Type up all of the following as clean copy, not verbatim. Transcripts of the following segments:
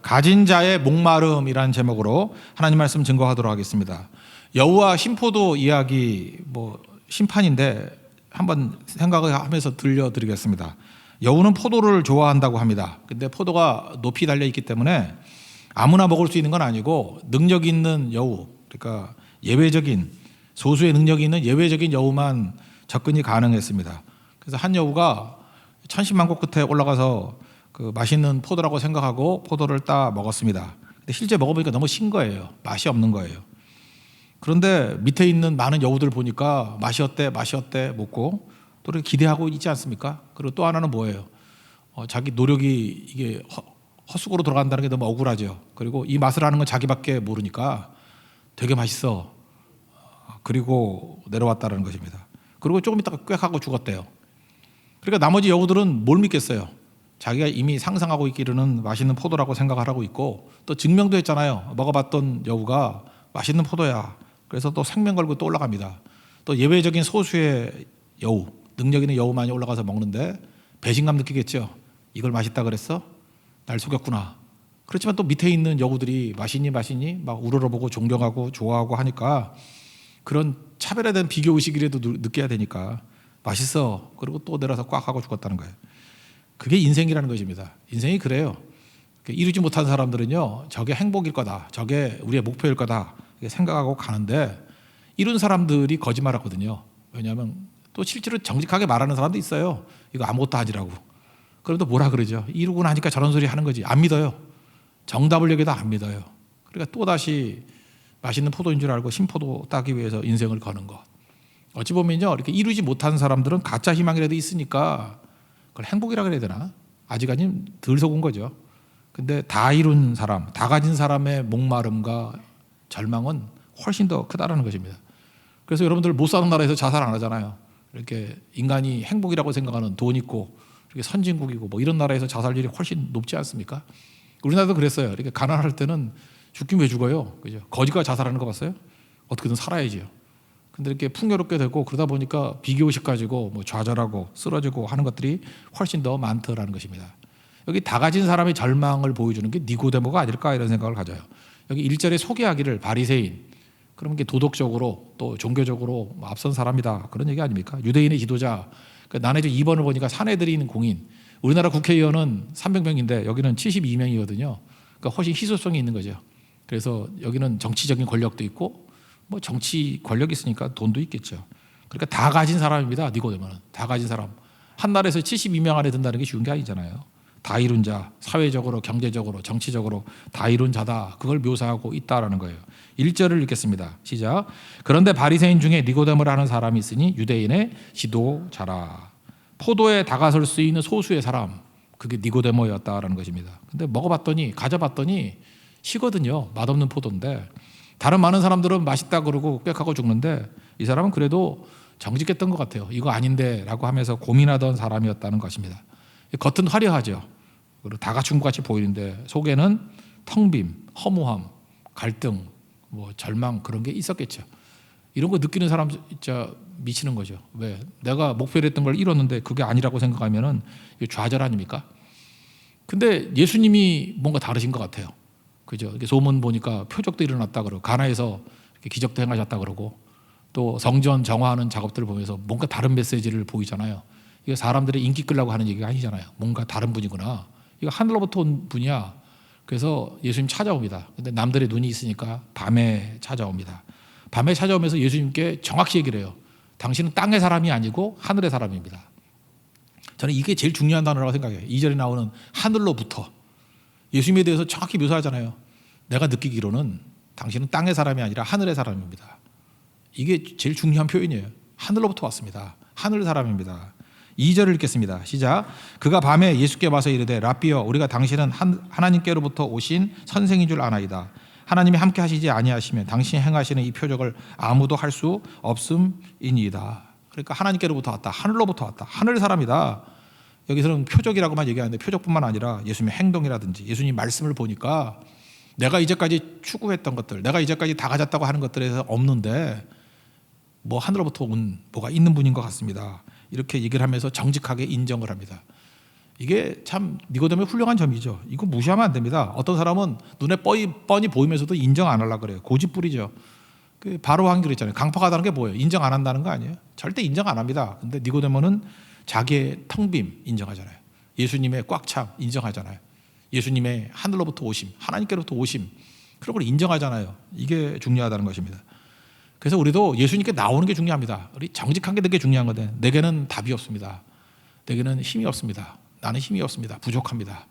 가진 자의 목마름이라는 제목으로 하나님 말씀 증거하도록 하겠습니다. 여우와 신포도 이야기 심판인데 한번 생각을 하면서 들려드리겠습니다. 여우는 포도를 좋아한다고 합니다. 근데 포도가 높이 달려 있기 때문에 아무나 먹을 수 있는 건 아니고 능력 있는 여우, 그러니까 예외적인 소수의 능력이 있는 예외적인 여우만 접근이 가능했습니다. 그래서 한 여우가 천신만고 끝에 올라가서 그 맛있는 포도라고 생각하고 포도를 따 먹었습니다. 근데 실제 먹어보니까 너무 신 거예요. 맛이 없는 거예요. 그런데 밑에 있는 많은 여우들 보니까 맛이 어때 묻고 또 이렇게 기대하고 있지 않습니까? 그리고 또 하나는 뭐예요? 자기 노력이 이게 헛수고로 돌아간다는 게 너무 억울하죠. 그리고 이 맛을 아는 건 자기밖에 모르니까 되게 맛있어. 그리고 내려왔다는 것입니다. 그리고 조금 있다가 꽥 하고 죽었대요. 그러니까 나머지 여우들은 뭘 믿겠어요? 자기가 이미 상상하고 있기로는 맛있는 포도라고 생각을 하고 있고 또 증명도 했잖아요. 먹어봤던 여우가 맛있는 포도야. 그래서 또 생명 걸고 또 올라갑니다. 또 예외적인 소수의 여우, 능력 있는 여우만이 올라가서 먹는데 배신감 느끼겠죠. 이걸 맛있다 그랬어? 날 속였구나. 그렇지만 또 밑에 있는 여우들이 맛있니 막 우러러보고 존경하고 좋아하고 하니까 그런 차별에 대한 비교 의식이라도 느껴야 되니까 맛있어. 그리고 또 내려서 꽉 하고 죽었다는 거예요. 그게 인생이라는 것입니다. 인생이 그래요. 이루지 못한 사람들은요, 저게 행복일 거다, 저게 우리의 목표일 거다 생각하고 가는데 이룬 사람들이 거짓말하거든요. 왜냐하면 또 실제로 정직하게 말하는 사람도 있어요. 이거 아무것도 아니라고. 그럼 또 뭐라 그러죠? 이루고 나니까 저런 소리 하는 거지. 안 믿어요. 정답을 얘기해도 안 믿어요. 그러니까 또다시 맛있는 포도인 줄 알고 신포도 따기 위해서 인생을 거는 것. 어찌 보면요, 이렇게 이루지 못한 사람들은 가짜 희망이라도 있으니까 그걸 행복이라 그래야 되나? 아직까지는 덜 속은 거죠. 근데 다 이룬 사람, 다 가진 사람의 목마름과 절망은 훨씬 더 크다라는 것입니다. 그래서 여러분들 못 사는 나라에서 자살 안 하잖아요. 이렇게 인간이 행복이라고 생각하는 돈 있고 이렇게 선진국이고 뭐 이런 나라에서 자살률이 훨씬 높지 않습니까? 우리나라도 그랬어요. 이렇게 가난할 때는 죽긴 왜 죽어요? 그죠? 거지가 자살하는 거 봤어요? 어떻게든 살아야지요. 근데 이렇게 풍요롭게 되고 그러다 보니까 비교의식 가지고 뭐 좌절하고 쓰러지고 하는 것들이 훨씬 더 많더라는 것입니다. 여기 다 가진 사람의 절망을 보여주는 게 니고데모가 아닐까 이런 생각을 가져요. 여기 1절에 소개하기를 바리새인, 그러면 이게 도덕적으로 또 종교적으로 앞선 사람이다 그런 얘기 아닙니까? 유대인의 지도자. 그러니까 나네주 2번을 보니까 사내들인 공인. 우리나라 국회의원은 300명인데 여기는 72명이거든요. 그러니까 훨씬 희소성이 있는 거죠. 그래서 여기는 정치적인 권력도 있고 뭐 정치 권력이 있으니까 돈도 있겠죠. 그러니까 다 가진 사람입니다. 니고데모는 다 가진 사람. 한 나라에서 72명 안에 든다는 게 쉬운 게 아니잖아요. 다 이룬 자, 사회적으로, 경제적으로, 정치적으로 다 이룬 자다. 그걸 묘사하고 있다라는 거예요. 1절을 읽겠습니다. 시작. 그런데 바리새인 중에 니고데모를 하는 사람이 있으니 유대인의 지도자라. 포도에 다가설 수 있는 소수의 사람, 그게 니고데모였다라는 것입니다. 근데 먹어봤더니, 가져봤더니 시거든요. 맛없는 포도인데 다른 많은 사람들은 맛있다 그러고 꽥하고 죽는데 이 사람은 그래도 정직했던 것 같아요. 이거 아닌데 라고 하면서 고민하던 사람이었다는 것입니다. 겉은 화려하죠. 그리고 다 갖춘 것 같이 보이는데 속에는 텅 빔, 허무함, 갈등, 뭐 절망 그런 게 있었겠죠. 이런 거 느끼는 사람 진짜 미치는 거죠. 왜? 내가 목표로 했던 걸 이뤘는데 그게 아니라고 생각하면은 좌절 아닙니까? 근데 예수님이 뭔가 다르신 것 같아요. 그죠? 이렇게 소문 보니까 표적도 일어났다 그러고 가나에서 이렇게 기적도 행하셨다 그러고 또 성전 정화하는 작업들을 보면서 뭔가 다른 메시지를 보이잖아요. 이게 사람들의 인기 끌려고 하는 얘기가 아니잖아요. 뭔가 다른 분이구나. 이거 하늘로부터 온 분이야. 그래서 예수님 찾아옵니다. 근데 남들의 눈이 있으니까 밤에 찾아옵니다. 밤에 찾아오면서 예수님께 정확히 얘기를 해요. 당신은 땅의 사람이 아니고 하늘의 사람입니다. 저는 이게 제일 중요한 단어라고 생각해요. 2절에 나오는 하늘로부터. 예수님에 대해서 정확히 묘사하잖아요. 내가 느끼기로는 당신은 땅의 사람이 아니라 하늘의 사람입니다. 이게 제일 중요한 표현이에요. 하늘로부터 왔습니다. 하늘 사람입니다. 2절을 읽겠습니다. 시작. 그가 밤에 예수께 와서 이르되 라삐여 우리가 당신은 하나님께로부터 오신 선생인 줄 아나이다. 하나님이 함께 하시지 아니하시면 당신이 행하시는 이 표적을 아무도 할 수 없음이니이다. 그러니까 하나님께로부터 왔다. 하늘로부터 왔다. 하늘 사람이다. 여기서는 표적이라고만 얘기하는데 표적뿐만 아니라 예수님의 행동이라든지 예수님 말씀을 보니까 내가 이제까지 추구했던 것들, 내가 이제까지 다 가졌다고 하는 것들에서 없는데 뭐 하늘로부터 온 뭐가 있는 분인 것 같습니다. 이렇게 얘기를 하면서 정직하게 인정을 합니다. 이게 참 니고데모의 훌륭한 점이죠. 이거 무시하면 안 됩니다. 어떤 사람은 눈에 뻔히 보이면서도 인정 안 하려고 그래요. 고집부리죠. 바로 왕이 그랬잖아요. 강팍하다는 게 뭐예요? 인정 안 한다는 거 아니에요? 절대 인정 안 합니다. 근데 니고데모는 자기의 텅빔 인정하잖아요. 예수님의 꽉 참 인정하잖아요. 예수님의 하늘로부터 오심, 하나님께로부터 오심, 그런 걸 인정하잖아요. 이게 중요하다는 것입니다. 그래서 우리도 예수님께 나오는 게 중요합니다. 우리 정직한 게 되게 중요한 건데, 내게는 답이 없습니다. 내게는 힘이 없습니다. 나는 힘이 없습니다. 부족합니다.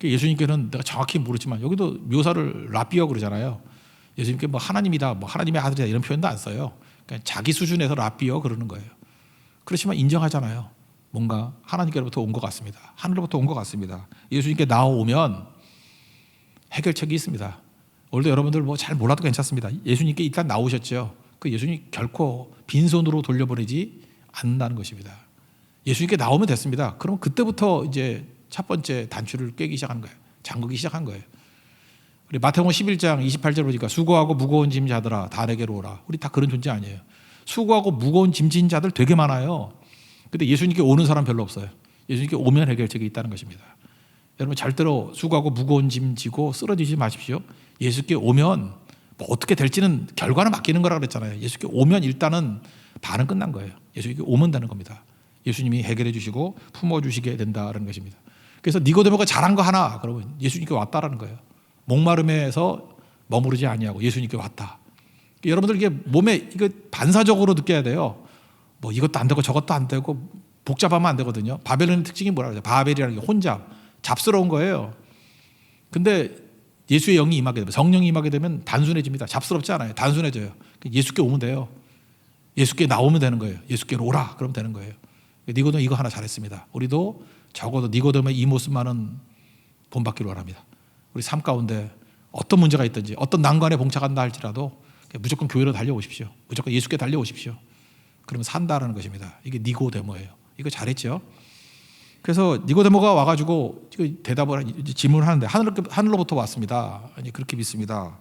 예수님께는 내가 정확히 모르지만, 여기도 묘사를 라비어 그러잖아요. 예수님께 뭐 하나님이다, 뭐 하나님의 아들이다 이런 표현도 안 써요. 그러니까 자기 수준에서 라비어 그러는 거예요. 그렇지만 인정하잖아요. 뭔가 하나님께로부터 온 것 같습니다. 하늘로부터 온 것 같습니다. 예수님께 나오면 해결책이 있습니다. 오늘도 여러분들 뭐 잘 몰라도 괜찮습니다. 예수님께 일단 나오셨죠. 그 예수님 결코 빈손으로 돌려보내지 않는다는 것입니다. 예수님께 나오면 됐습니다. 그럼 그때부터 이제 첫 번째 단추를 깨기 시작한 거예요. 잠그기 시작한 거예요. 우리 마태복음 11장 28절 보니까 수고하고 무거운 짐 자들아 다 내게로 오라. 우리 다 그런 존재 아니에요. 수고하고 무거운 짐 진 자들 되게 많아요. 근데 예수님께 오는 사람 별로 없어요. 예수님께 오면 해결책이 있다는 것입니다. 여러분 절대로 수고하고 무거운 짐 지고 쓰러지지 마십시오. 예수께 오면 뭐 어떻게 될지는 결과는 맡기는 거라 그랬잖아요. 예수께 오면 일단은 반은 끝난 거예요. 예수님께 오면 되는 겁니다. 예수님이 해결해 주시고 품어주시게 된다는 것입니다. 그래서 니고데모가 잘한 거 하나, 그러면 예수님께 왔다라는 거예요. 목마름에서 머무르지 아니하고 예수님께 왔다. 여러분들 이게 몸에 이거 반사적으로 느껴야 돼요. 뭐 이것도 안 되고 저것도 안 되고 복잡하면 안 되거든요. 바벨론의 특징이 뭐라고 하죠? 바벨이라는 게 혼잡, 잡스러운 거예요. 근데 예수의 영이 임하게 되면, 성령이 임하게 되면 단순해집니다. 잡스럽지 않아요. 단순해져요. 예수께 오면 돼요. 예수께 나오면 되는 거예요. 예수께로 오라 그러면 되는 거예요. 니고데모 이거 하나 잘했습니다. 우리도 적어도 니고데모의 이 모습만은 본받기를 원합니다. 우리 삶 가운데 어떤 문제가 있든지 어떤 난관에 봉착한다 할지라도 무조건 교회로 달려오십시오. 무조건 예수께 달려오십시오. 그러면 산다라는 것입니다. 이게 니고데모예요. 이거 잘했죠. 그래서 니고데모가 와가지고 대답을 질문을 하는데 하늘로부터 왔습니다. 아니 그렇게 믿습니다.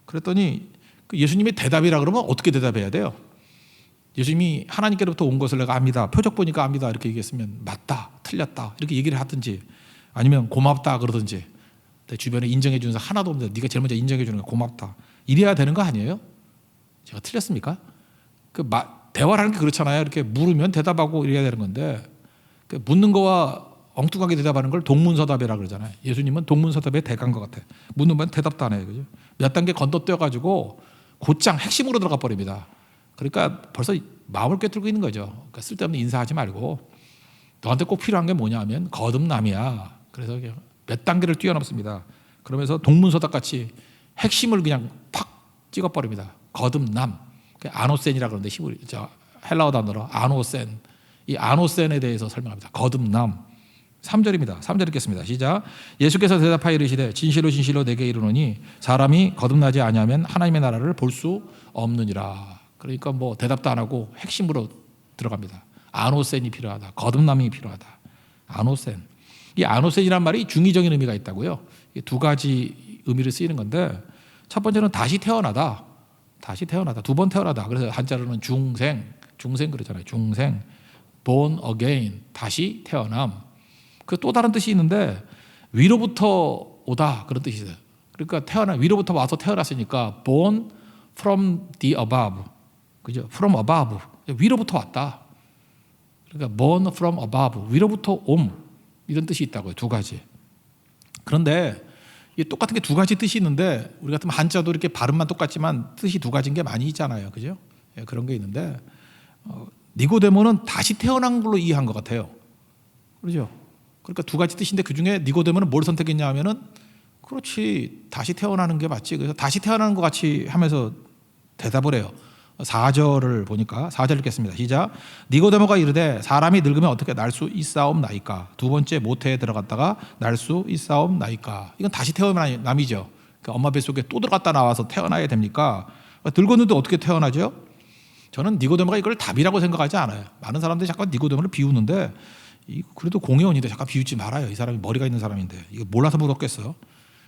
그랬더니 예수님의 대답이라 그러면 어떻게 대답해야 돼요? 예수님이 하나님께로부터 온 것을 내가 압니다. 표적 보니까 압니다. 이렇게 얘기했으면 맞다, 틀렸다 이렇게 얘기를 하든지, 아니면 고맙다 그러든지, 내 주변에 인정해 주는 사람 하나도 없는데 네가 제일 먼저 인정해 주는 거 고맙다 이래야 되는 거 아니에요? 제가 틀렸습니까? 대화를 하는 게 그렇잖아요. 이렇게 물으면 대답하고 이래야 되는 건데, 묻는 거와 엉뚱하게 대답하는 걸 동문서답이라고 그러잖아요. 예수님은 동문서답의 대가인 것 같아요. 묻는 대답도 안 해요. 그죠? 몇 단계 건너뛰어가지고 곧장 핵심으로 들어가 버립니다. 그러니까 벌써 마음을 꿰뚫고 있는 거죠. 그러니까 쓸데없는 인사하지 말고, 너한테 꼭 필요한 게 뭐냐면 거듭남이야. 그래서 몇 단계를 뛰어넘습니다. 그러면서 동문서답 같이 핵심을 그냥 팍 찍어버립니다. 거듭남, 아노센이라 그러는데 헬라어 단어로 아노센, 이 아노센에 대해서 설명합니다. 거듭남. 3절입니다. 3절 읽겠습니다. 시작. 예수께서 대답하여 이르시되 진실로 진실로 내게 이르노니 사람이 거듭나지 아니하면 하나님의 나라를 볼 수 없느니라. 그러니까 뭐 대답도 안 하고 핵심으로 들어갑니다. 아노센이 필요하다. 거듭남이 필요하다. 아노센. 이 아노센이란 말이 중의적인 의미가 있다고요. 두 가지 의미를 쓰이는 건데, 첫 번째는 다시 태어나다. 다시 태어나다. 두 번 태어나다. 그래서 한자로는 중생 그러잖아요. 중생. born again. 다시 태어남. 그 또 다른 뜻이 있는데, 위로부터 오다 그런 뜻이 있어요. 그러니까 위로부터 와서 태어났으니까 born from the above. 그죠? from above. 위로부터 왔다. 그러니까 born from above. 위로부터 옴. 이런 뜻이 있다고요. 두 가지. 그런데 이게 똑같은 게 두 가지 뜻이 있는데, 우리 같으면 한자도 이렇게 발음만 똑같지만 뜻이 두 가지인 게 많이 있잖아요. 그죠? 예, 그런 게 있는데, 니고데모는 다시 태어난 걸로 이해한 것 같아요. 그렇죠? 그러니까 두 가지 뜻인데 그 중에 니고데모는 뭘 선택했냐 하면은, 그렇지, 다시 태어나는 게 맞지. 그래서 다시 태어나는 것 같이 하면서 대답을 해요. 4절을 보니까, 4절 읽겠습니다. 시작. 니고데모가 이르되 사람이 늙으면 어떻게 날 수 있사옵나이까? 두 번째 모태에 들어갔다가 날 수 있사옵나이까? 이건 다시 태어남이죠. 그러니까 엄마 뱃속에 또 들어갔다 나와서 태어나야 됩니까? 늙었는데 어떻게 태어나죠? 저는 니고데모가 이걸 답이라고 생각하지 않아요. 많은 사람들이 잠깐 니고데모를 비우는데, 그래도 공회원인데 잠깐 비우지 말아요. 이 사람이 머리가 있는 사람인데 이거 몰라서 물었겠어.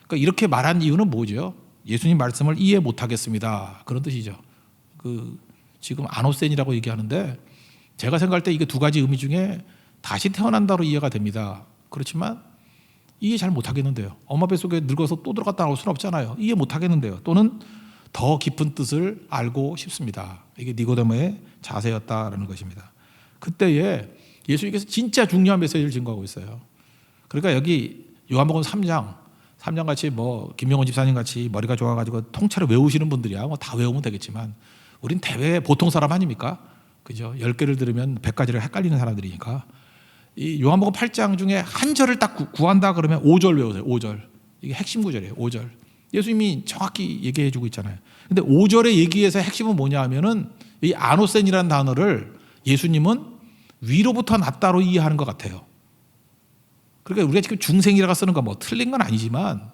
그러니까 이렇게 말한 이유는 뭐죠? 예수님 말씀을 이해 못하겠습니다. 그런 뜻이죠. 지금 아노센이라고 얘기하는데, 제가 생각할 때 이게 두 가지 의미 중에 다시 태어난다로 이해가 됩니다. 그렇지만 이해 잘 못하겠는데요. 엄마 뱃속에 늙어서 또 들어갔다 나올 수는 없잖아요. 이해 못하겠는데요. 또는 더 깊은 뜻을 알고 싶습니다. 이게 니고데모의 자세였다라는 것입니다. 그때에 예수님께서 진짜 중요한 메시지를 증거하고 있어요. 그러니까 여기 요한복음 3장 같이 뭐 김명훈 집사님 같이 머리가 좋아가지고 통째로 외우시는 분들이야 뭐 다 외우면 되겠지만 우린 대외 보통 사람 아닙니까? 그죠? 10개를 들으면 100가지를 헷갈리는 사람들이니까 이 요한복음 8장 중에 한 절을 딱 구한다 그러면 5절 외우세요. 5절. 이게 핵심 구절이에요. 5절. 예수님이 정확히 얘기해 주고 있잖아요. 근데 5절의 얘기에서 핵심은 뭐냐 하면은 이 아노센이라는 단어를 예수님은 위로부터 낮다로 이해하는 것 같아요. 그러니까 우리가 지금 중생이라고 쓰는 거 뭐 틀린 건 아니지만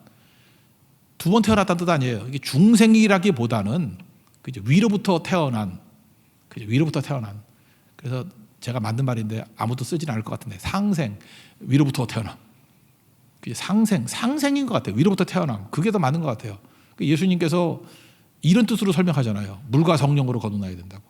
두 번 태어났다는 뜻 아니에요. 이게 중생이라기보다는 그죠? 위로부터 태어난, 그죠? 위로부터 태어난. 그래서 제가 만든 말인데 아무도 쓰진 않을 것 같은데 상생, 위로부터 태어남. 상생인 것 같아요. 위로부터 태어남. 그게 더 맞는 것 같아요. 예수님께서 이런 뜻으로 설명하잖아요. 물과 성령으로 거듭나야 된다고.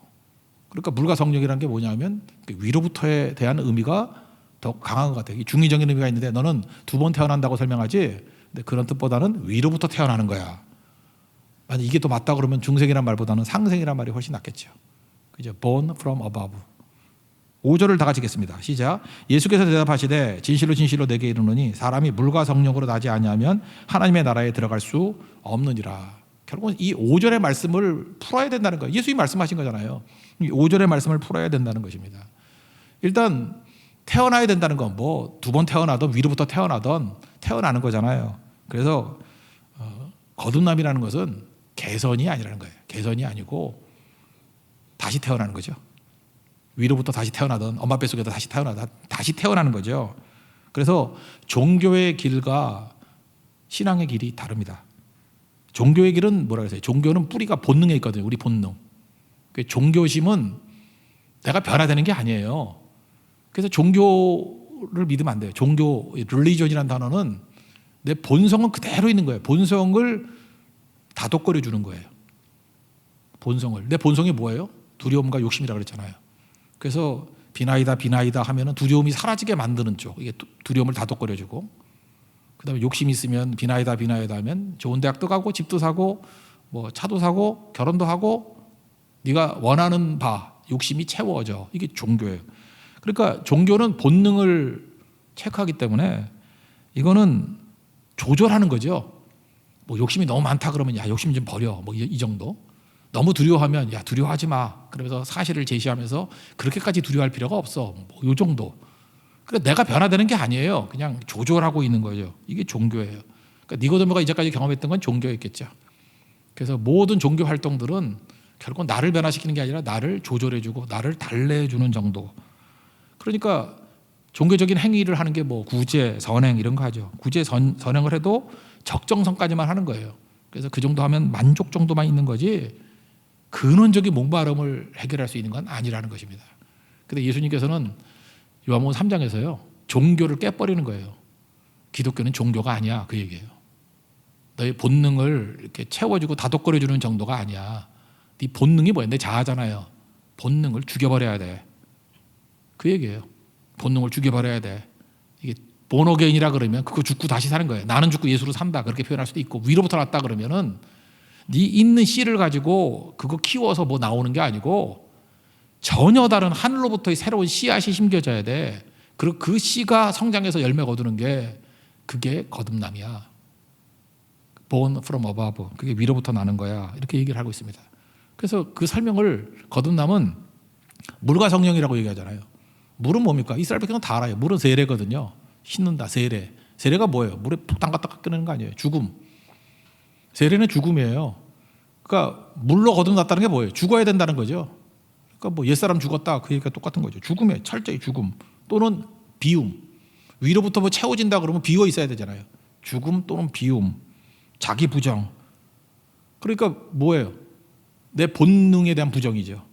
그러니까 물과 성령이라는 게 뭐냐면 위로부터에 대한 의미가 더 강한 것 같아요. 중의적인 의미가 있는데 너는 두 번 태어난다고 설명하지. 근데 그런 뜻보다는 위로부터 태어나는 거야. 만약 이게 더 맞다 그러면 중생이란 말보다는 상생이란 말이 훨씬 낫겠죠. 그죠? Born from above. 5절을 다 같이 읽겠습니다. 시작. 예수께서 대답하시되 진실로 진실로 내게 이르노니 사람이 물과 성령으로 나지 아니하면 하나님의 나라에 들어갈 수 없느니라. 결국은 이 5절의 말씀을 풀어야 된다는 거예요. 예수님이 말씀하신 거잖아요. 이 5절의 말씀을 풀어야 된다는 것입니다. 일단 태어나야 된다는 건 뭐 두 번 태어나든 위로부터 태어나든 태어나는 거잖아요. 그래서 거듭남이라는 것은 개선이 아니라는 거예요. 개선이 아니고 다시 태어나는 거죠. 위로부터 다시 태어나든 엄마 뱃속에서 다시 태어나든 다시 태어나는 거죠. 그래서 종교의 길과 신앙의 길이 다릅니다. 종교의 길은 뭐라 그러세요? 종교는 뿌리가 본능에 있거든요. 우리 본능. 종교심은 내가 변화되는 게 아니에요. 그래서 종교를 믿으면 안 돼요. 종교, religion이라는 단어는 내 본성은 그대로 있는 거예요. 본성을 다독거려 주는 거예요. 본성을. 내 본성이 뭐예요? 두려움과 욕심이라고 그랬잖아요. 그래서 비나이다 하면은 두려움이 사라지게 만드는 쪽. 이게 두려움을 다독거려 주고, 그다음에 욕심이 있으면 비나이다 하면 좋은 대학도 가고 집도 사고 뭐 차도 사고 결혼도 하고 네가 원하는 바 욕심이 채워져. 이게 종교예요. 그러니까 종교는 본능을 체크하기 때문에 이거는 조절하는 거죠. 뭐 욕심이 너무 많다 그러면 야 욕심 좀 버려. 뭐 이 정도. 너무 두려워하면 야 두려워하지 마. 그러면서 사실을 제시하면서 그렇게까지 두려워할 필요가 없어. 뭐 이 정도. 그러니까 내가 변화되는 게 아니에요. 그냥 조절하고 있는 거죠. 이게 종교예요. 그러니까 니고데모가 이제까지 경험했던 건 종교였겠죠. 그래서 모든 종교 활동들은 결국 나를 변화시키는 게 아니라 나를 조절해주고 나를 달래주는 정도. 그러니까 종교적인 행위를 하는 게 뭐 구제, 선행 이런 거 하죠. 구제, 선행을 해도 적정선까지만 하는 거예요. 그래서 그 정도 하면 만족 정도만 있는 거지 근원적인 목마름을 해결할 수 있는 건 아니라는 것입니다. 근데 예수님께서는 요한복음 3장에서요 종교를 깨버리는 거예요. 기독교는 종교가 아니야 그 얘기예요. 너의 본능을 이렇게 채워주고 다독거려주는 정도가 아니야. 네 본능이 뭐야? 내 자아잖아요. 본능을 죽여버려야 돼. 그 얘기예요. 본능을 죽여버려야 돼. 이게 본어게인이라 그러면 그거 죽고 다시 사는 거예요. 나는 죽고 예수로 산다 그렇게 표현할 수도 있고, 위로부터 났다 그러면은 네 있는 씨를 가지고 그거 키워서 뭐 나오는 게 아니고 전혀 다른 하늘로부터의 새로운 씨앗이 심겨져야 돼. 그리고 그 씨가 성장해서 열매 거두는 게 그게 거듭남이야. Born from above. 그게 위로부터 나는 거야. 이렇게 얘기를 하고 있습니다. 그래서 그 설명을 거듭남은 물과 성령이라고 얘기하잖아요. 물은 뭡니까? 이스라엘 백성은 다 알아요. 물은 세례거든요. 씻는다, 세례. 세례가 뭐예요? 물에 푹 담갔다 끄는 거 아니에요? 죽음. 세례는 죽음이에요. 그러니까 물로 거듭났다는 게 뭐예요? 죽어야 된다는 거죠. 그러니까 뭐 옛사람 죽었다 그 얘기가 똑같은 거죠. 죽음이에요. 철저히 죽음. 또는 비움. 위로부터 뭐 채워진다 그러면 비어 있어야 되잖아요. 죽음 또는 비움. 자기 부정. 그러니까 뭐예요? 내 본능에 대한 부정이죠.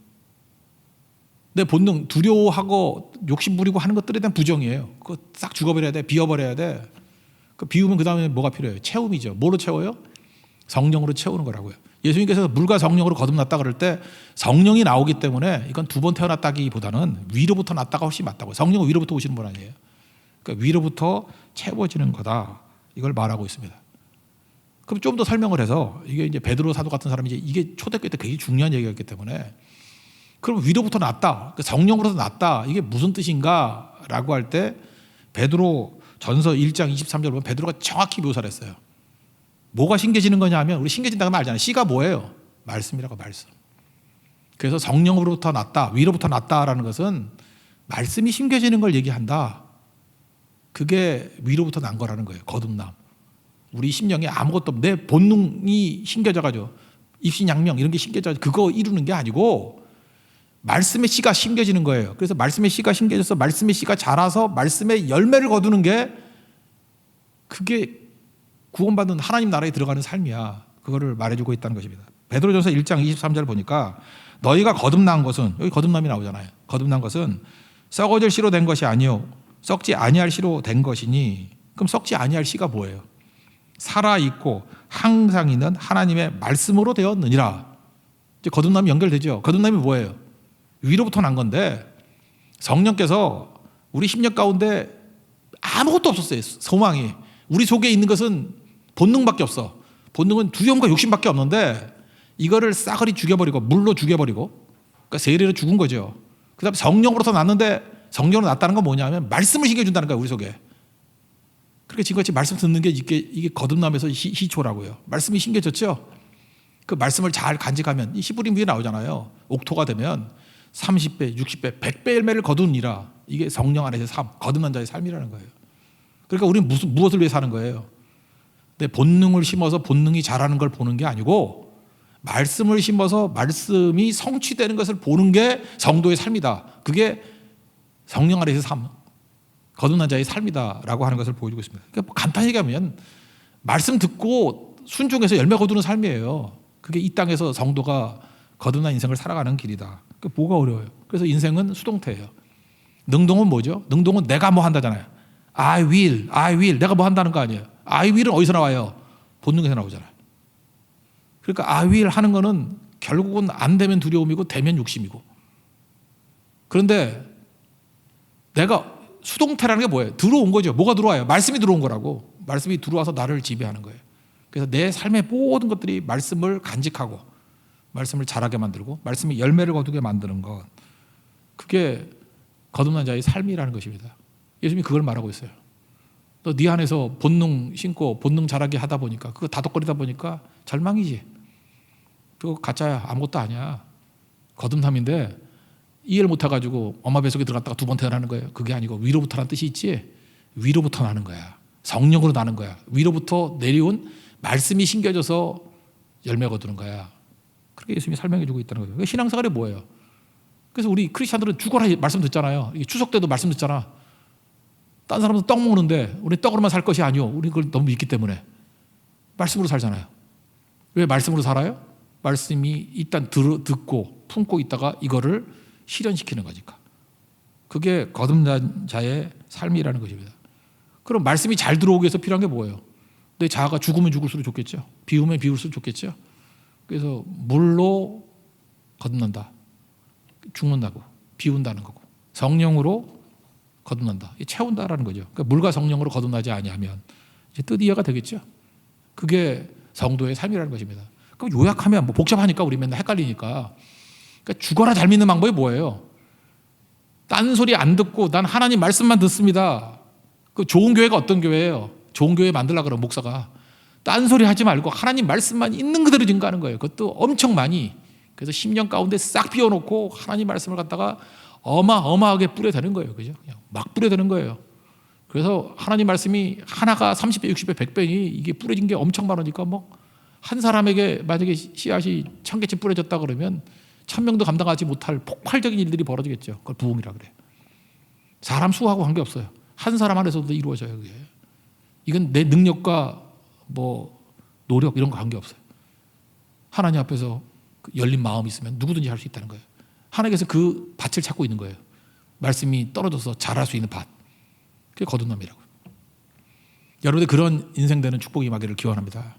내 본능, 두려워하고 욕심 부리고 하는 것들에 대한 부정이에요. 그거 싹 죽어버려야 돼. 비워버려야 돼. 그 비우면 그 다음에 뭐가 필요해요? 채움이죠. 뭐로 채워요? 성령으로 채우는 거라고요. 예수님께서 물과 성령으로 거듭났다 그럴 때 성령이 나오기 때문에 이건 두 번 태어났다기보다는 위로부터 났다가 훨씬 맞다고요. 성령은 위로부터 오시는 분 아니에요. 그러니까 위로부터 채워지는 거다. 이걸 말하고 있습니다. 그럼 좀 더 설명을 해서 이게 이제 베드로 사도 같은 사람이 이게 초대교회 때 굉장히 중요한 얘기였기 때문에 그럼 위로부터 났다. 성령으로서 났다. 이게 무슨 뜻인가라고 할 때 베드로 전서 1장 23절 보면 베드로가 정확히 묘사를 했어요. 뭐가 신겨지는 거냐 하면 우리 신겨진다고 하면 알잖아요. 씨가 뭐예요? 말씀이라고 말씀. 그래서 성령으로부터 났다. 위로부터 났다라는 것은 말씀이 심겨지는 걸 얘기한다. 그게 위로부터 난 거라는 거예요. 거듭남. 우리 심령에 아무것도 내 본능이 심겨져가지고 입신양명 이런 게 심겨져 그거 이루는 게 아니고 말씀의 씨가 심겨지는 거예요. 그래서 말씀의 씨가 심겨져서 말씀의 씨가 자라서 말씀의 열매를 거두는 게 그게 구원받는 하나님 나라에 들어가는 삶이야. 그거를 말해주고 있다는 것입니다. 베드로전서 1장 23절 보니까 너희가 거듭난 것은 여기 거듭남이 나오잖아요. 거듭난 것은 썩어질 씨로 된 것이 아니요 썩지 아니할 씨로 된 것이니 그럼 썩지 아니할 씨가 뭐예요? 살아있고 항상 있는 하나님의 말씀으로 되었느니라. 이제 거듭남이 연결되죠. 거듭남이 뭐예요? 위로부터 난 건데 성령께서 우리 심령 가운데 아무것도 없었어요. 소망이. 우리 속에 있는 것은 본능밖에 없어. 본능은 두려움과 욕심밖에 없는데 이거를 싸그리 죽여버리고 물로 죽여버리고 그러니까 세례로 죽은 거죠. 그 다음에 성령으로서 났는데 성령으로 났다는 건 뭐냐면 말씀을 신겨준다는 거예요. 우리 속에. 그러니까 지금같이 말씀 듣는 게 이게 거듭남에서 희초라고요. 말씀이 신겨졌죠. 그 말씀을 잘 간직하면 이 히브리 위에 나오잖아요. 옥토가 되면 30배, 60배, 100배 열매를 거두니라. 이게 성령 안에서의 삶, 거듭난 자의 삶이라는 거예요. 그러니까 우리는 무엇을 위해 사는 거예요? 내 본능을 심어서 본능이 자라는 걸 보는 게 아니고 말씀을 심어서 말씀이 성취되는 것을 보는 게 성도의 삶이다. 그게 성령 안에서의 삶, 거듭난 자의 삶이다라고 하는 것을 보여주고 있습니다. 그러니까 간단히 얘기하면 말씀 듣고 순종해서 열매 거두는 삶이에요. 그게 이 땅에서 성도가 거듭난 인생을 살아가는 길이다. 그러니까 뭐가 어려워요? 그래서 인생은 수동태예요. 능동은 뭐죠? 능동은 내가 뭐 한다잖아요. I will. 내가 뭐 한다는 거 아니에요. I will은 어디서 나와요? 본능에서 나오잖아요. 그러니까 I will 하는 거는 결국은 안 되면 두려움이고 되면 욕심이고. 그런데 내가 수동태라는 게 뭐예요? 들어온 거죠. 뭐가 들어와요? 말씀이 들어온 거라고. 말씀이 들어와서 나를 지배하는 거예요. 그래서 내 삶의 모든 것들이 말씀을 간직하고 말씀을 자라게 만들고 말씀이 열매를 거두게 만드는 것. 그게 거듭난 자의 삶이라는 것입니다. 예수님이 그걸 말하고 있어요. 너 네 안에서 본능 신고 본능 자라게 하다 보니까 그거 다독거리다 보니까 절망이지. 그거 가짜야. 아무것도 아니야. 거듭남인데 이해를 못해가지고 엄마 뱃속에 들어갔다가 2번 태어나는 거예요. 그게 아니고 위로부터라는 뜻이 있지. 위로부터 나는 거야. 성령으로 나는 거야. 위로부터 내려온 말씀이 심겨져서 열매 거두는 거야. 그렇게 예수님이 설명해 주고 있다는 거죠. 신앙생활이 뭐예요? 그래서 우리 크리스찬들은 죽어라 말씀 듣잖아요. 추석 때도 말씀 듣잖아. 딴 사람도 떡 먹는데 우리 떡으로만 살 것이 아니오. 우리 그걸 너무 믿기 때문에 말씀으로 살잖아요. 왜 말씀으로 살아요? 말씀이 일단 듣고 품고 있다가 이거를 실현시키는 거니까. 그게 거듭난 자의 삶이라는 것입니다. 그럼 말씀이 잘 들어오기 위해서 필요한 게 뭐예요? 내 자아가 죽으면 죽을수록 좋겠죠. 비우면 비울수록 좋겠죠. 그래서 물로 거듭난다. 죽는다고. 비운다는 거고. 성령으로 거듭난다. 채운다라는 거죠. 그러니까 물과 성령으로 거듭나지 아니하면 이제 뜻 이해가 되겠죠. 그게 성도의 삶이라는 것입니다. 그럼 요약하면 뭐 복잡하니까 우리 맨날 헷갈리니까. 그러니까 죽어라 잘 믿는 방법이 뭐예요? 딴 소리 안 듣고 난 하나님 말씀만 듣습니다. 그 좋은 교회가 어떤 교회예요? 좋은 교회 만들려고 그러면 목사가 딴 소리 하지 말고 하나님 말씀만 있는 그대로 증거하는 거예요. 그것도 엄청 많이. 그래서 10년 가운데 싹 비워놓고 하나님 말씀을 갖다가 어마어마하게 뿌려대는 거예요. 그죠? 그냥 막 뿌려대는 거예요. 그래서 하나님 말씀이 하나가 30배, 60배, 100배니 이게 뿌려진 게 엄청 많으니까 뭐 한 사람에게 만약에 씨앗이 1000개쯤 뿌려졌다 그러면 1000명도 감당하지 못할 폭발적인 일들이 벌어지겠죠. 그걸 부흥이라 그래요. 사람 수하고 관계없어요. 한 사람 안에서도 이루어져요. 그게. 이건 내 능력과 뭐 노력 이런 거 관계없어요. 하나님 앞에서 열린 마음이 있으면 누구든지 할 수 있다는 거예요. 하나님께서 그 밭을 찾고 있는 거예요. 말씀이 떨어져서 자랄 수 있는 밭. 그게 거듭남이라고요. 여러분들 그런 인생 되는 축복이 임하기를 기원합니다.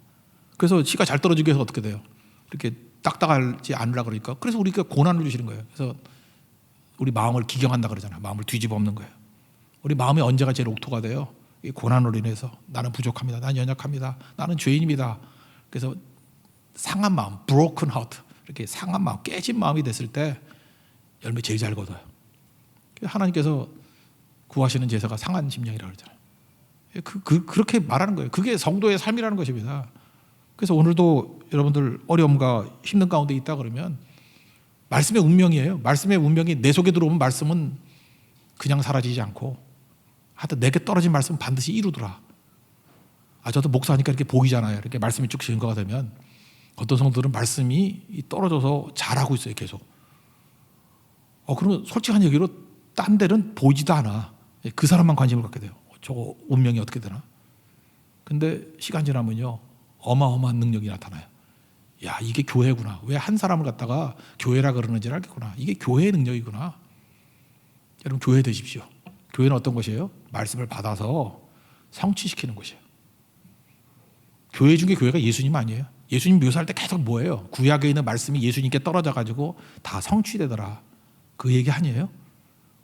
그래서 씨가 잘 떨어지기 위해서 어떻게 돼요? 이렇게 딱딱하지 않으려고 그러니까 그래서 우리가 고난을 주시는 거예요. 그래서 우리 마음을 기경한다 그러잖아요. 마음을 뒤집어 엎는 거예요. 우리 마음이 언제가 제일 옥토가 돼요? 이 고난으로 인해서 나는 부족합니다. 나는 연약합니다. 나는 죄인입니다. 그래서 상한 마음, broken heart, 이렇게 상한 마음, 깨진 마음이 됐을 때 열매 제일 잘 거둬요. 하나님께서 구하시는 제사가 상한 심령이라고 그러잖아요. 그렇게 말하는 거예요. 그게 성도의 삶이라는 것입니다. 그래서 오늘도 여러분들 어려움과 힘든 가운데 있다 그러면 말씀의 운명이에요. 말씀의 운명이 내 속에 들어오면 말씀은 그냥 사라지지 않고 하여튼 내게 떨어진 말씀은 반드시 이루더라. 저도 목사하니까 이렇게 보이잖아요. 이렇게 말씀이 쭉 증거가 되면 어떤 성도들은 말씀이 떨어져서 잘하고 있어요. 계속. 그러면 솔직한 얘기로 딴 데는 보이지도 않아. 그 사람만 관심을 갖게 돼요. 저거 운명이 어떻게 되나. 근데 시간 지나면요 어마어마한 능력이 나타나요. 야, 이게 교회구나. 왜 한 사람을 갖다가 교회라 그러는지를 알겠구나. 이게 교회의 능력이구나. 여러분 교회 되십시오. 교회는 어떤 것이에요? 말씀을 받아서 성취시키는 것이에요. 교회 중에 교회가 예수님 아니에요? 예수님 묘사할 때 계속 뭐예요? 구약에 있는 말씀이 예수님께 떨어져 가지고 다 성취되더라. 그 얘기 아니에요?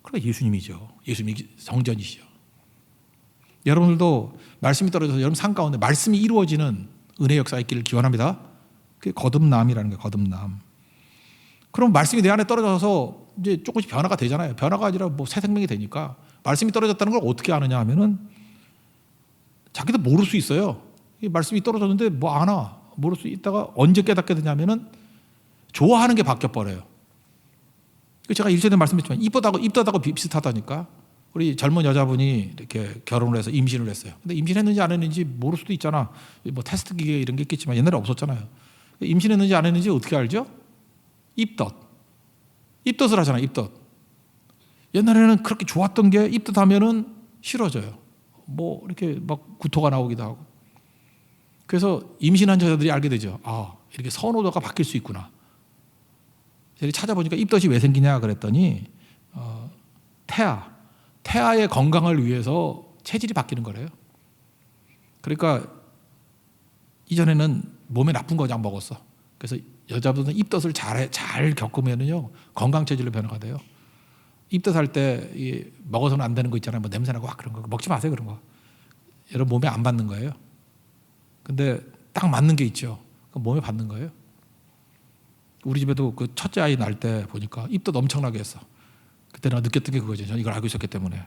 그러니까 예수님이죠. 예수님이 성전이시죠. 여러분들도 말씀이 떨어져서 여러분 삶 가운데 말씀이 이루어지는 은혜 역사 있기를 기원합니다. 그게 거듭남이라는 거예요. 거듭남. 그럼 말씀이 내 안에 떨어져서 이제 조금씩 변화가 되잖아요. 변화가 아니라 뭐 새 생명이 되니까 말씀이 떨어졌다는 걸 어떻게 아느냐 하면은 자기도 모를 수 있어요. 이 말씀이 떨어졌는데 뭐 아나 모를 수 있다가 언제 깨닫게 되냐면은 좋아하는 게 바뀌어 버려요. 제가 일전에 말씀드렸지만 이쁘다고 비슷하다니까. 우리 젊은 여자분이 이렇게 결혼을 해서 임신을 했어요. 근데 임신했는지 안 했는지 모를 수도 있잖아. 뭐 테스트 기계 이런 게 있겠지만 옛날에 없었잖아요. 임신했는지 안 했는지 어떻게 알죠? 입덧을 하잖아요. 입덧. 옛날에는 그렇게 좋았던 게 입덧하면은 싫어져요. 뭐 이렇게 막 구토가 나오기도 하고. 그래서 임신한 여자들이 알게 되죠. 이렇게 선호도가 바뀔 수 있구나. 제가 찾아보니까 입덧이 왜 생기냐 그랬더니 태아의 건강을 위해서 체질이 바뀌는 거래요. 그러니까 이전에는 몸에 나쁜 거 그냥 먹었어. 그래서 여자분은 입덧을 잘 겪으면은요 건강 체질로 변화가 돼요. 입덧할 때 먹어서는 안 되는 거 있잖아요. 뭐 냄새나고 그런 거 먹지 마세요. 그런 거 여러분 몸에 안 받는 거예요. 근데 딱 맞는 게 있죠. 몸에 받는 거예요. 우리 집에도 그 첫째 아이 날 때 보니까 입덧 엄청나게 했어. 그때 내가 느꼈던 게 그거죠. 저는 이걸 알고 있었기 때문에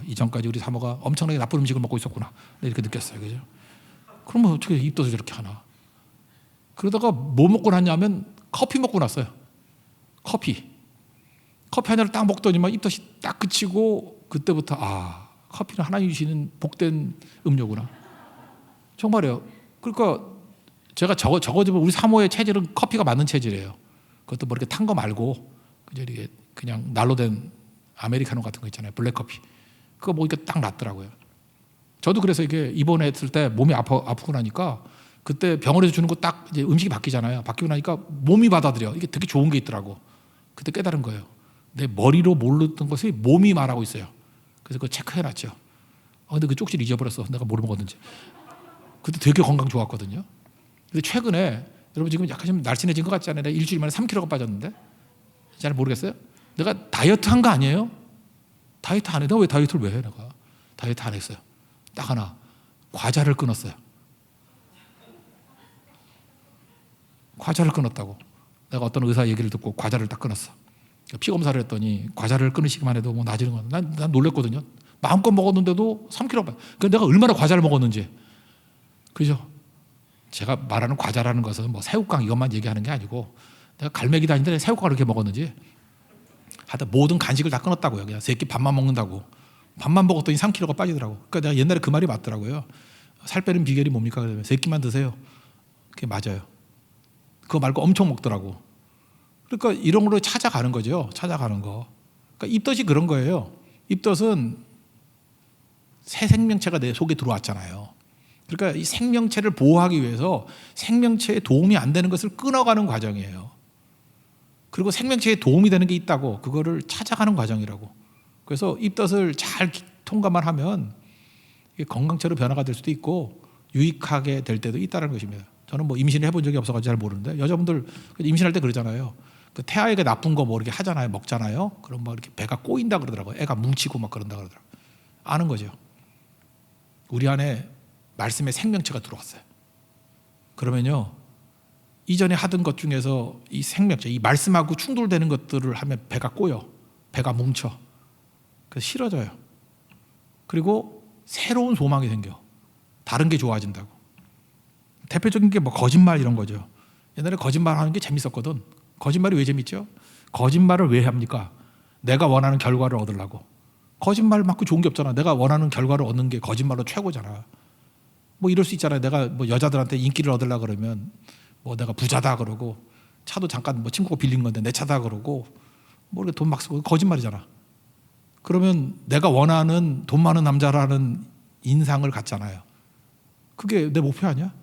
이전까지 우리 사모가 엄청나게 나쁜 음식을 먹고 있었구나 이렇게 느꼈어요. 그죠? 그러면 어떻게 입덧을 저렇게 하나. 그러다가 뭐 먹고 났냐면 커피 먹고 났어요. 커피 하나를 딱 먹더니만 입덧이 딱 그치고 그때부터 커피는 하나님 주시는 복된 음료구나. 정말이에요. 그러니까 제가 적어지면 우리 사모의 체질은 커피가 맞는 체질이에요. 그것도 뭐 이렇게 탄 거 말고 그냥 날로 된 아메리카노 같은 거 있잖아요. 블랙커피. 그거 먹으니까 딱 낫더라고요. 저도 그래서 이게 입원했을 때 몸이 아프고 나니까 그때 병원에서 주는 거 딱 이제 음식이 바뀌잖아요. 바뀌고 나니까 몸이 받아들여. 이게 되게 좋은 게 있더라고. 그때 깨달은 거예요. 내 머리로 모르던 것이 몸이 말하고 있어요. 그래서 그거 체크해놨죠. 근데 그 쪽지를 잊어버렸어. 내가 뭘 먹었는지. 그때 되게 건강 좋았거든요. 근데 최근에 여러분 지금 약간 좀 날씬해진 것 같지 않아요? 내가 일주일 만에 3kg가 빠졌는데 잘 모르겠어요? 내가 다이어트 한 거 아니에요? 다이어트 안 해. 내가 왜 다이어트를 왜 해? 내가 다이어트 안 했어요. 딱 하나 과자를 끊었어요. 과자를 끊었다고. 내가 어떤 의사 얘기를 듣고 과자를 딱 끊었어. 피 검사를 했더니 과자를 끊으시기만 해도 뭐 나아지는 건 난 놀랬거든요. 마음껏 먹었는데도 3kg 빠. 그 내가 얼마나 과자를 먹었는지. 그죠? 제가 말하는 과자라는 것은 뭐 새우깡 이것만 얘기하는 게 아니고 내가 갈매기도 아닌데 새우깡을 이렇게 먹었는지 하여튼 모든 간식을 다 끊었다고요. 그냥 세끼 밥만 먹는다고. 밥만 먹었더니 3kg가 빠지더라고. 그러니까 내가 옛날에 그 말이 맞더라고요. 살 빼는 비결이 뭡니까? 그러면 세끼만 드세요. 그게 맞아요. 그거 말고 엄청 먹더라고. 그러니까 이런 걸로 찾아가는 거죠. 찾아가는 거. 그러니까 입덧이 그런 거예요. 입덧은 새 생명체가 내 속에 들어왔잖아요. 그러니까 이 생명체를 보호하기 위해서 생명체에 도움이 안 되는 것을 끊어가는 과정이에요. 그리고 생명체에 도움이 되는 게 있다고 그거를 찾아가는 과정이라고. 그래서 입덧을 잘 통과만 하면 이게 건강체로 변화가 될 수도 있고 유익하게 될 때도 있다는 것입니다. 저는 뭐 임신을 해본 적이 없어가지고 잘 모르는데 여자분들 임신할 때 그러잖아요. 그 태아에게 나쁜 거 뭐 이렇게 하잖아요. 먹잖아요. 그럼 막 이렇게 배가 꼬인다 그러더라고요. 애가 뭉치고 막 그런다 그러더라고요. 아는 거죠. 우리 안에 말씀의 생명체가 들어왔어요. 그러면요, 이전에 하던 것 중에서 이 생명체, 이 말씀하고 충돌되는 것들을 하면 배가 꼬여, 배가 뭉쳐, 그래서 싫어져요. 그리고 새로운 소망이 생겨. 다른 게 좋아진다고. 대표적인 게 뭐 거짓말 이런 거죠. 옛날에 거짓말 하는 게 재밌었거든. 거짓말이 왜 재밌죠? 거짓말을 왜 합니까? 내가 원하는 결과를 얻으려고. 거짓말 맞고 좋은 게 없잖아. 내가 원하는 결과를 얻는 게 거짓말로 최고잖아. 뭐 이럴 수 있잖아요. 내가 뭐 여자들한테 인기를 얻으려고 그러면 뭐 내가 부자다 그러고, 차도 잠깐 뭐 친구가 빌린 건데 내 차다 그러고, 뭐 이렇게 돈 막 쓰고, 거짓말이잖아. 그러면 내가 원하는 돈 많은 남자라는 인상을 갖잖아요. 그게 내 목표 아니야?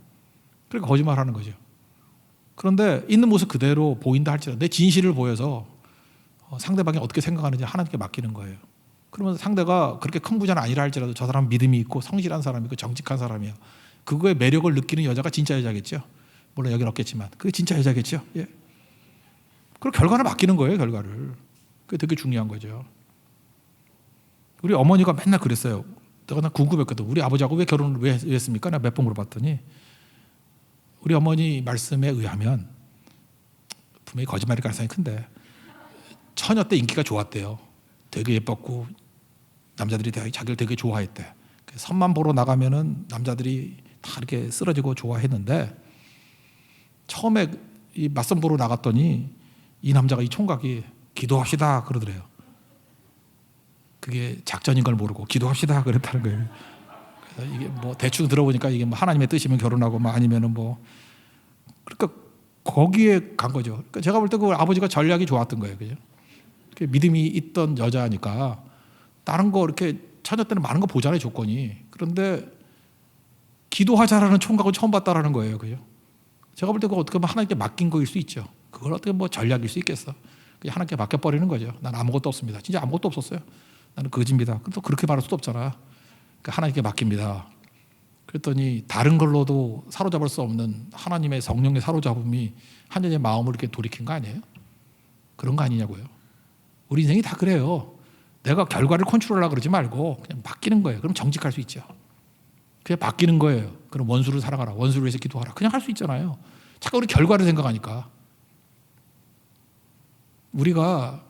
그러니까 거짓말하는 거죠. 그런데 있는 모습 그대로 보인다 할지라도 내 진실을 보여서 상대방이 어떻게 생각하는지 하나님께 맡기는 거예요. 그러면 상대가 그렇게 큰 부자는 아니라 할지라도 저 사람은 믿음이 있고 성실한 사람이고 정직한 사람이야. 그거에 매력을 느끼는 여자가 진짜 여자겠죠. 물론 여긴 없겠지만 그게 진짜 여자겠죠. 예. 그리고 결과를 맡기는 거예요. 결과를. 그게 되게 중요한 거죠. 우리 어머니가 맨날 그랬어요. 나 궁금했거든. 우리 아버지하고 왜 결혼을 왜 했습니까? 내가 몇 번 물어봤더니 우리 어머니 말씀에 의하면, 분명히 거짓말일 가능성이 큰데, 처녀 때 인기가 좋았대요. 되게 예뻤고 남자들이 자기를 되게 좋아했대. 선만 보러 나가면은 남자들이 다 이렇게 쓰러지고 좋아했는데, 처음에 이 맞선 보러 나갔더니 이 남자가, 이 총각이 기도합시다 그러더래요. 그게 작전인 걸 모르고 기도합시다 그랬다는 거예요. 그래서 이게 뭐 대충 들어보니까 이게 뭐 하나님의 뜻이면 결혼하고, 뭐 아니면은 뭐, 그러니까 거기에 간 거죠. 그러니까 제가 볼 때 그 아버지가 전략이 좋았던 거예요. 그죠? 믿음이 있던 여자니까 다른 거 이렇게 처녀 때는 많은 거 보잖아요, 조건이. 그런데 기도하자라는 총각을 처음 봤다라는 거예요. 그죠? 제가 볼 때 그거 어떻게 보면 하나님께 맡긴 거일 수 있죠. 그걸 어떻게 뭐 전략일 수 있겠어. 그냥 하나님께 맡겨버리는 거죠. 난 아무것도 없습니다. 진짜 아무것도 없었어요. 나는 거지입니다. 또 그렇게 말할 수도 없잖아. 그러니까 하나님께 맡깁니다. 그랬더니 다른 걸로도 사로잡을 수 없는 하나님의 성령의 사로잡음이 한 여자의 마음을 이렇게 돌이킨 거 아니에요? 그런 거 아니냐고요. 우리 인생이 다 그래요. 내가 결과를 컨트롤하려고 그러지 말고 그냥 맡기는 거예요. 그럼 정직할 수 있죠. 그냥 맡기는 거예요. 그럼 원수를 사랑하라, 원수를 위해서 기도하라, 그냥 할 수 있잖아요. 자꾸 우리 결과를 생각하니까. 우리가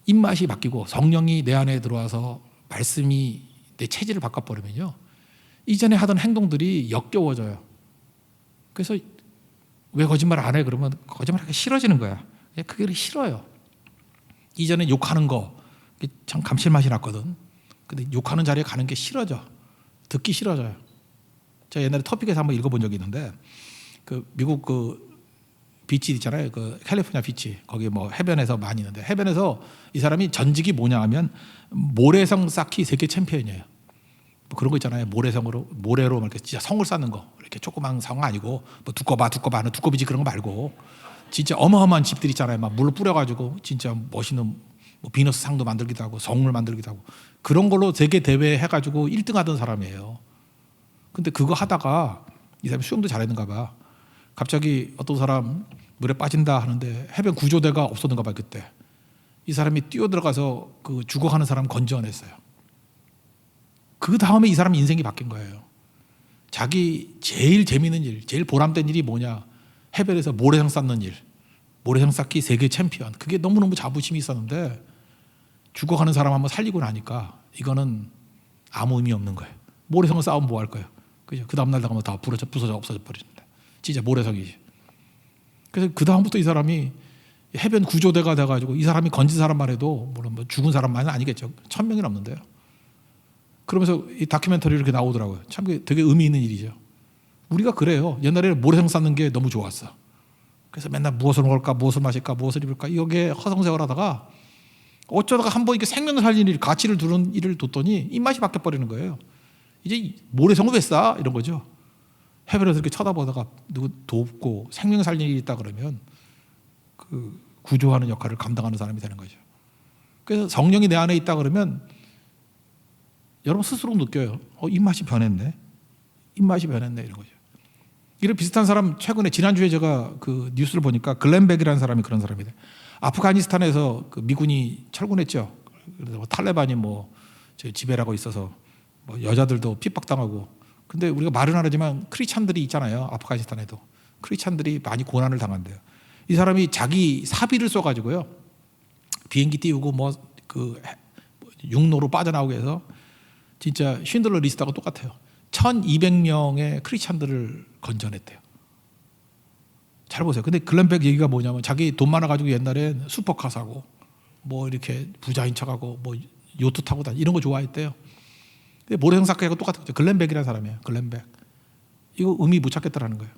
입맛이 바뀌고 성령이 내 안에 들어와서 말씀이 내 체질을 바꿔버리면요, 이전에 하던 행동들이 역겨워져요. 그래서 왜 거짓말 안 해? 그러면 거짓말하기 싫어지는 거야. 그게 싫어요. 이전에 욕하는 거 참 감칠맛이 났거든. 근데 욕하는 자리에 가는 게 싫어져. 듣기 싫어져요. 제가 옛날에 토픽에서 한번 읽어본 적이 있는데, 그 미국 그 비치 있잖아요. 그 캘리포니아 비치. 거기 뭐 해변에서 많이 있는데, 해변에서 이 사람이 전직이 뭐냐 하면 모래성 쌓기 세계 챔피언이에요. 뭐 그런 거 있잖아요. 모래로 이렇게 진짜 성을 쌓는 거. 이렇게 조그만 성 아니고 뭐 두꺼봐 하는 두꺼비지 그런 거 말고, 진짜 어마어마한 집들 있잖아요. 막 물로 뿌려가지고 진짜 멋있는 뭐 비너스 상도 만들기도 하고 성을 만들기도 하고, 그런 걸로 세계 대회 해가지고 1등 하던 사람이에요. 근데 그거 하다가 이 사람이 수영도 잘했는가 봐. 갑자기 어떤 사람 물에 빠진다 하는데 해변 구조대가 없었는가 봐. 그때 이 사람이 뛰어들어가서 그 죽어가는 사람 건져냈어요. 그 다음에 이 사람 인생이 바뀐 거예요. 자기 제일 재미있는 일, 제일 보람된 일이 뭐냐? 해변에서 모래성 쌓는 일, 모래성 쌓기 세계 챔피언. 그게 너무너무 자부심이 있었는데 죽어가는 사람 한번 살리고 나니까 이거는 아무 의미 없는 거예요. 모래성을 쌓으면 뭐 할 거예요? 그죠? 그 다음날 나가면 다 부서져 없어져 버리는데 진짜 모래성이지. 그래서 그 다음부터 이 사람이 해변 구조대가 돼가지고, 이 사람이 건진 사람만 해도 물론 뭐 죽은 사람만은 아니겠죠. 1000명이 넘는데요. 그러면서 이 다큐멘터리 이렇게 나오더라고요. 참 되게 의미 있는 일이죠. 우리가 그래요. 옛날에는 모래성 쌓는 게 너무 좋았어. 그래서 맨날 무엇을 먹을까, 무엇을 마실까, 무엇을 입을까, 이게 허송세월하다가 어쩌다가 한번 이렇게 생명을 살리는 일, 가치를 두는 일을 뒀더니 입맛이 바뀌어버리는 거예요. 이제 모래성을 왜 쌓아? 이런 거죠. 해변에서 이렇게 쳐다보다가 누구 돕고 생명 살리는 일이 있다 그러면 그 구조하는 역할을 감당하는 사람이 되는 거죠. 그래서 성령이 내 안에 있다 그러면 여러분 스스로 느껴요. 입맛이 변했네. 입맛이 변했네. 이런 거죠. 이런 비슷한 사람, 최근에 지난주에 제가 그 뉴스를 보니까 글렌백이라는 사람이 그런 사람이래. 아프가니스탄에서 그 미군이 철군했죠. 그래서 탈레반이 뭐 저 지배라고 있어서 뭐 여자들도 핍박당하고. 근데 우리가 말은 안 하지만 크리스찬들이 있잖아요. 아프가니스탄에도 크리스찬들이 많이 고난을 당한대요. 이 사람이 자기 사비를 써가지고요, 비행기 띄우고 뭐 그 육로로 빠져나오게 해서 진짜 쉰들러 리스트하고 똑같아요. 1200명의 크리스찬들을 건져냈대요. 잘 보세요. 근데 글렌백 얘기가 뭐냐면 자기 돈 많아가지고 옛날엔 슈퍼카 사고 뭐 이렇게 부자인 척하고 뭐 요트 타고 다니 이런 거 좋아했대요. 근데 모래성사과하고 똑같은 거죠. 글렌백이라는 사람이에요. 글렌백. 이거 의미 못 찾겠다라는 거예요.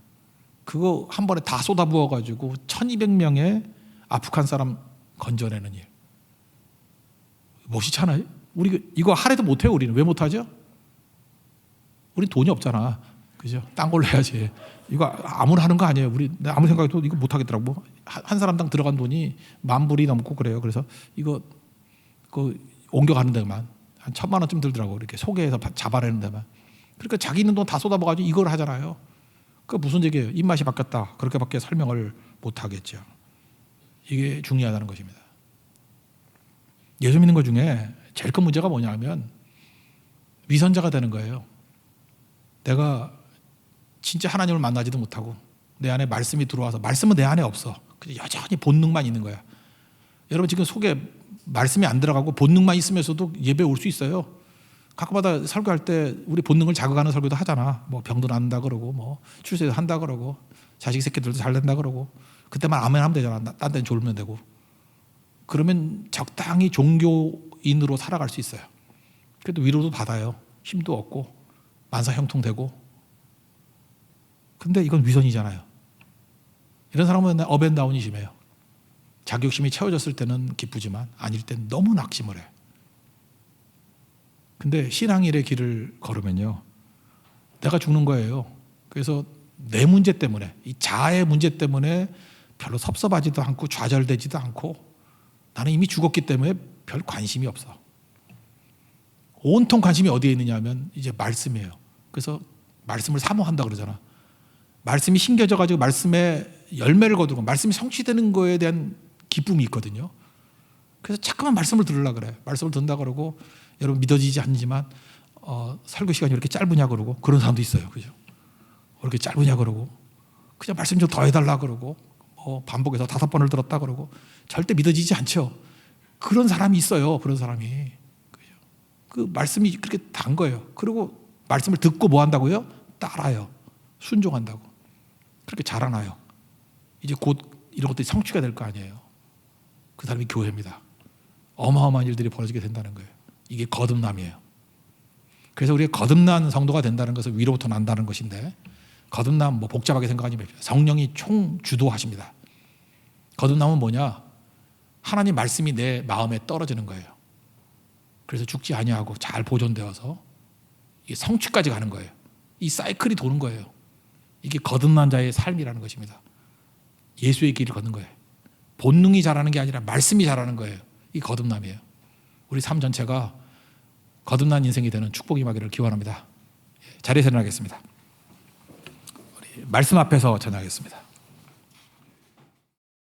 그거 한 번에 다 쏟아부어가지고 1200명의 아프간 사람 건져내는 일. 멋있잖아요. 우리 이거 하래도 못해요. 우리는 왜 못하죠? 우리 돈이 없잖아. 그죠? 딴 걸로 해야지. 이거 아무나 하는 거 아니에요. 우리 아무 생각해도 이거 못하겠더라고. 한 사람당 들어간 돈이 10,000불이 넘고 그래요. 그래서 이거 그 옮겨가는 데만 한 1,000만 원쯤 들더라고. 이렇게 소개해서 잡아내는 데만. 그러니까 자기 있는 돈 다 쏟아부어가지고 이걸 하잖아요. 그 무슨 얘기예요? 입맛이 바뀌었다. 그렇게밖에 설명을 못 하겠죠. 이게 중요하다는 것입니다. 예수 믿는 것 중에 제일 큰 문제가 뭐냐면 위선자가 되는 거예요. 내가 진짜 하나님을 만나지도 못하고 내 안에 말씀이 들어와서 말씀은 내 안에 없어. 그냥 여전히 본능만 있는 거야. 여러분 지금 속에 말씀이 안 들어가고 본능만 있으면서도 예배 올 수 있어요. 가끔마다 설교할 때 우리 본능을 자극하는 설교도 하잖아. 뭐 병도 난다 그러고 뭐 출세도 한다 그러고 자식 새끼들도 잘 된다 그러고 그때만 아멘 하면 되잖아. 딴 데는 졸면 되고. 그러면 적당히 종교인으로 살아갈 수 있어요. 그래도 위로도 받아요. 힘도 얻고 만사 형통되고. 근데 이건 위선이잖아요. 이런 사람은 업앤다운이 심해요. 자격심이 채워졌을 때는 기쁘지만 아닐 때는 너무 낙심을 해. 근데 신앙일의 길을 걸으면요, 내가 죽는 거예요. 그래서 내 문제 때문에, 이 자아의 문제 때문에 별로 섭섭하지도 않고 좌절되지도 않고 나는 이미 죽었기 때문에 별 관심이 없어. 온통 관심이 어디에 있느냐 하면 이제 말씀이에요. 그래서 말씀을 사모한다 그러잖아. 말씀이 심겨져가지고 말씀에 열매를 거두고 말씀이 성취되는 거에 대한 기쁨이 있거든요. 그래서 자꾸만 말씀을 들으려고 그래. 말씀을 듣는다 그러고 여러분 믿어지지 않지만 설교 시간이 왜 이렇게 짧으냐 그러고 그런 사람도 있어요. 그죠? 왜 이렇게 짧으냐 그러고 그냥 말씀 좀 더 해달라 그러고 반복해서 5번을 들었다 그러고 절대 믿어지지 않죠. 그런 사람이 있어요. 그런 사람이. 그죠? 그 말씀이 그렇게 단 거예요. 그리고 말씀을 듣고 뭐 한다고요? 따라요. 순종한다고. 그렇게 자라나요. 이제 곧 이런 것들이 성취가 될 거 아니에요. 그 사람이 교회입니다. 어마어마한 일들이 벌어지게 된다는 거예요. 이게 거듭남이에요. 그래서 우리가 거듭난 성도가 된다는 것은 위로부터 난다는 것인데, 거듭남 뭐 복잡하게 생각하지 마십시오. 성령이 총주도하십니다. 거듭남은 뭐냐? 하나님 말씀이 내 마음에 떨어지는 거예요. 그래서 죽지 아니하고 잘 보존되어서 이게 성취까지 가는 거예요. 이 사이클이 도는 거예요. 이게 거듭난 자의 삶이라는 것입니다. 예수의 길을 걷는 거예요. 본능이 자라는 게 아니라 말씀이 자라는 거예요. 이 거듭남이에요. 우리 삶 전체가 거듭난 인생이 되는 축복이 임하기를 기원합니다. 자리에서 일어나겠습니다. 우리 말씀 앞에서 전하겠습니다.